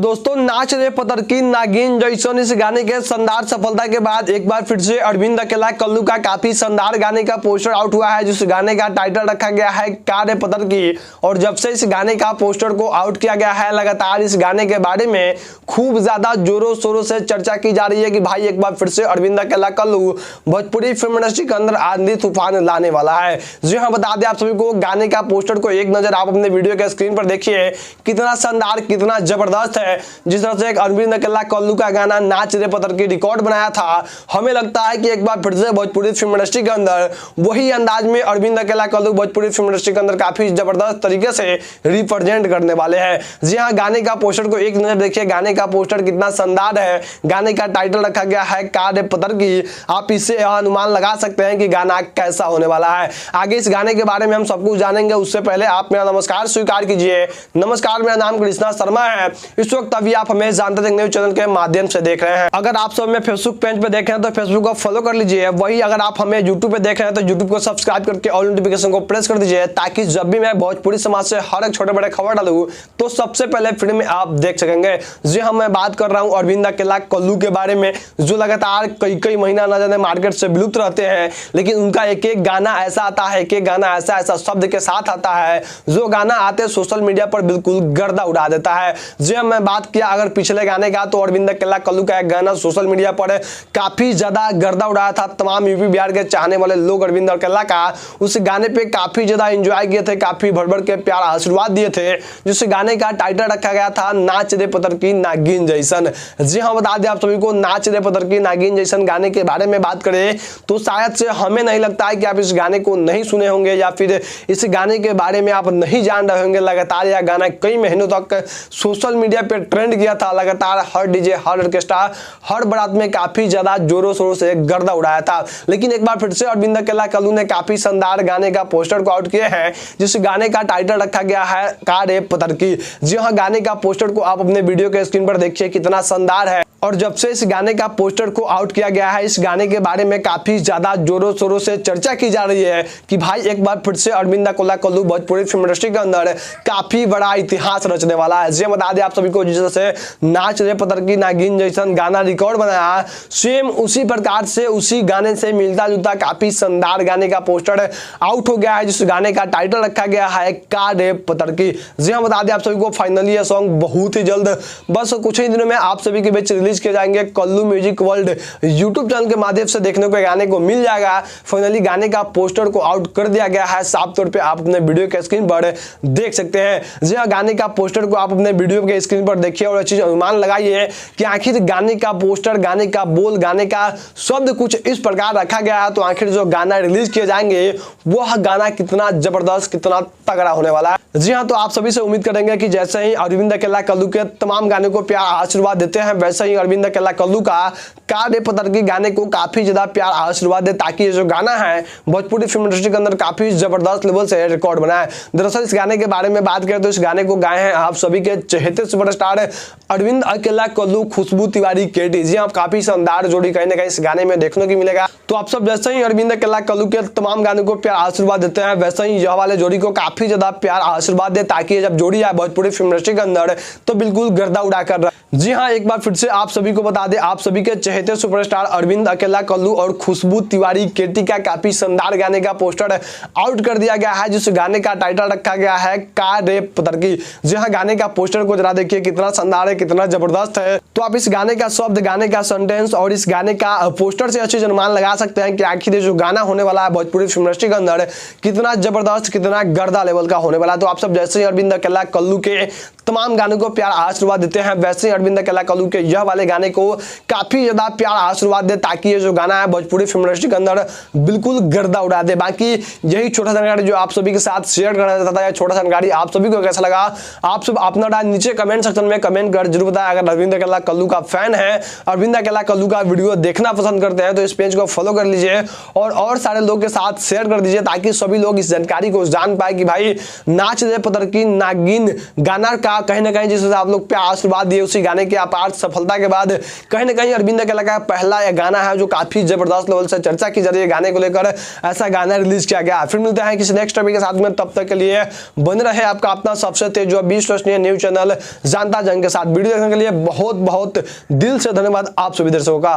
दोस्तों नाच रे पतर की नागिन जैसन इस गाने के शानदार सफलता के बाद एक बार फिर से अरविंद अकेला कल्लू का काफी शानदार गाने का पोस्टर आउट हुआ है, जिस गाने का टाइटल रखा गया है का रे पतर की। और जब से इस गाने का पोस्टर को आउट किया गया है, लगातार इस गाने के बारे में खूब ज्यादा जोरों शोरों से चर्चा की जा रही है कि भाई एक बार फिर से अरविंद अकेला कल्लू भोजपुरी फिल्म इंडस्ट्री के अंदर आंधी तूफान लाने वाला है। जी हाँ, बता दें आप सभी को, गाने का पोस्टर को एक नजर आप अपने वीडियो के स्क्रीन पर देखिए, कितना शानदार कितना जबरदस्त है। जिस तरह से एक अरविंद अकेला कल्लू का गाना नाच रे पतर की रिकॉर्ड बनाया था, हमें लगता है कि एक बार फिर से भोजपुरी फिल्म इंडस्ट्री के अंदर वही अंदाज में अरविंद अकेला कल्लू भोजपुरी फिल्म इंडस्ट्री के अंदर काफी जबरदस्त तरीके से रिप्रेजेंट करने वाले हैं। जी हाँ, गाने का पोस्टर को एक नजर देखिए, गाने का पोस्टर कितना शानदार है। गाने का टाइटल रखा गया है का रे पतर की। आप इससे अनुमान लगा सकते हैं कि गाना कैसा होने वाला है। आगे इस गाने के बारे में हम सब कुछ जानेंगे, उससे पहले आप मेरा नमस्कार स्वीकार कीजिए। नमस्कार, मेरा नाम कृष्णा शर्मा है। इस वक्त अभी आप हमें जानते थे न्यूज चैनल के माध्यम से देख रहे हैं। अगर आप सब हमें फेसबुक पेज पे देख रहे हैं तो फेसबुक को फॉलो कर लीजिए। वही अगर आप हमें यूट्यूब पे देख रहे हैं तो यूट्यूब को सब्सक्राइब करके ऑल नोटिफिकेशन को प्रेस कर दीजिए, ताकि जब भी मैं भोजपुरी समाज से हर एक छोटे बड़े खबर डालूं तो सबसे पहले फ्री में आप देख सकेंगे। जी हाँ, मैं बात कर रहा हूँ अरविंद अकेला कल्लू के बारे में, जो लगातार कई महीना न जाने मार्केट से विलुप्त रहते हैं, लेकिन उनका एक एक गाना ऐसा आता है, एक एक गाना ऐसा ऐसा शब्द के साथ आता है, जो गाना आते सोशल मीडिया पर बिल्कुल गर्दा उड़ा देता है। जी हाँ, मैं बात किया अगर पिछले गाने का, तो अरविंद अकेला कल्लू का एक गाना सोशल मीडिया पर काफी ज्यादा गर्दा उड़ाया था। तमाम यूपी बिहार के चाहने वाले लोग अरविंद अकेला का उस गाने पे काफी ज्यादा एंजॉय किए थे, काफी भर भर के प्यार आशीर्वाद दिए थे। जिस गाने का टाइटल रखा गया था नाच रे पतर की नागिन जैसन। जी हाँ, बता दें आप सभी को, नाच रे पतर की नागिन जैसन गाने के बारे में बात करें तो शायद से हमें नहीं लगता है कि आप इस गाने को नहीं सुने होंगे, या फिर इस गाने के बारे में आप नहीं जान रहे होंगे। लगातार यह गाना कई महीनों तक सोशल मीडिया पे ट्रेंड किया था। लगातार हर डीजे, हर ऑर्केस्ट्रा, हर बारात में काफी ज्यादा जोरों शोरों से गर्दा उड़ाया था। लेकिन एक बार फिर से अरविंद अकेला कल्लू ने काफी शानदार गाने का पोस्टर को आउट किए हैं, जिस गाने का टाइटल रखा गया है का रे पतर की। जी हाँ, गाने का पोस्टर को आप अपने वीडियो के स्क्रीन पर देखिए, कितना शानदार है। और जब से इस गाने का पोस्टर को आउट किया गया है, इस गाने के बारे में काफी ज्यादा जोरों शोरों से चर्चा की जा रही है कि भाई एक बार फिर से अरविंद अकेला कल्लू भोजपुरी फिल्म इंडस्ट्री के अंदर काफी बड़ा इतिहास रचने वाला है। जी बता दें आप सभी को, जैसे नाच रे पतर की नागिन जैसन गाना रिकॉर्ड बनाया, सेम उसी प्रकार से उसी गाने से मिलता जुलता काफी शानदार गाने का पोस्टर आउट हो गया है, जिस गाने का टाइटल रखा गया है का रे पतर की। जी हाँ, बता दें आप सभी को, फाइनली यह सॉन्ग बहुत ही जल्द, बस कुछ ही दिनों में आप सभी के बीच रिलीज किए जाएंगे। Kallu music world YouTube channel के माध्यम से देखने को गाने को मिल जाएगा। फाइनली गाने का पोस्टर को आउट कर दिया गया है, साफ तौर पे आप अपने वीडियो के स्क्रीन पर देख सकते हैं। जी हाँ, गाने का पोस्टर को आप अपने वीडियो के स्क्रीन पर देखिए और चीज अनुमान लगाइए कि आखिर गाने का पोस्टर, गाने का बोल, गाने का शब्द कुछ इस प्रकार रखा गया है, तो आखिर जो गाना रिलीज किए जाएंगे वह गाना कितना जबरदस्त, कितना तगड़ा होने वाला है। जी हाँ, तो आप सभी से उम्मीद करेंगे कि जैसे ही अरविंद अकेला कल्लू के तमाम गाने को प्यार आशीर्वाद देते हैं, वैसे ही अरविंद अकेला कल्लू का रे पतर की गाने को काफी ज्यादा प्यार आशीर्वाद दे, ताकि ये जो गाना है भोजपुरी फिल्म इंडस्ट्री के अंदर काफी जबरदस्त लेवल से रिकॉर्ड बना है। दरअसल इस गाने के बारे में बात करें तो इस गाने को गाए हैं आप सभी के चहेते सुपरस्टार अरविंद अकेला कल्लू, खुशबू तिवारी, केटी। जी हाँ, काफी शानदार जोड़ी कहीं ना कहीं इस गाने में देखने को मिलेगा। तो आप सब जैसे ही अरविंद अकेला कल्लू के तमाम गाने को प्यार आशीर्वाद देते हैं, वैसे ही यह वाले जोड़ी को काफी ज्यादा प्यार आशीर्वाद दे, ताकि जब जोड़ी आए भोजपुरी फिल्म इंडस्ट्री के अंदर तो बिल्कुल गर्दा उड़ा कर रहा है। जी हाँ, एक बार फिर से आप सभी को बता दें, आप सभी के चहेते सुपरस्टार अरविंद अकेला कल्लू और खुशबू तिवारी, केटी का काफी शानदार गाने का पोस्टर आउट कर दिया गया है, जिस गाने का टाइटल रखा गया है का रे पतर की। जी हाँ, गाने का पोस्टर को जरा देखिए, कितना शानदार है, कितना जबरदस्त है। तो आप इस गाने का शब्द, गाने का सेंटेंस और इस गाने का पोस्टर से अच्छे अनुमान लगा सकते हैं कि आखिर जो गाना होने वाला है भोजपुरी फिल्म इंडस्ट्री के अंदर कितना जबरदस्त, कितना गर्दा लेवल का होने वाला है। तो आप सब जैसे ही अरविंद अकेला कल्लू के तमाम गानों को प्यार आशीर्वाद देते हैं, वैसे ही अरविंद अकेला कल्लू के यह वाले गाने को काफी ज्यादा प्यार आशीर्वाद दे, ताकि ये जो गाना है भोजपुरी फिल्म इंडस्ट्री के अंदर बिल्कुल गर्दा उड़ा दे। बाकी यही छोटा सा जानकारी जो आप सभी के साथ शेयर करना चाहता था, छोटा सा जानकारी आप सभी को कैसा लगा, आप सब अपना नीचे कमेंट सेक्शन में कमेंट कर जरूर बताएं। अगर अरविंद अकेला कल्लू का फैन है, अरविंद अकेला कल्लू का वीडियो देखना पसंद करते हैं, तो इस पेज को फॉलो कर लीजिए और सारे लोग के साथ शेयर कर दीजिए, ताकि सभी लोग इस जानकारी को जान पाए कि भाई नाच रे पतर की नागिन गाना का का कहीं ना कहीं जिस हिसाब आप लोग प्यार आशीर्वाद दिए उसी गाने की अपार सफलता के बाद कहीं ना कहीं अरविंद अकेला का पहला यह गाना है जो काफी जबरदस्त लेवल से चर्चा की जा रही है गाने को लेकर, ऐसा गाना रिलीज किया गया। फिर मिलते हैं किसी नेक्स्ट टॉपिक के साथ में, तब तक के लिए बने रहे आपका अपना सबसे तेज जो विश्वसनीय न्यूज चैनल जानता जंग के साथ। वीडियो देखने के लिए बहुत बहुत दिल से धन्यवाद आप सभी दर्शकों का।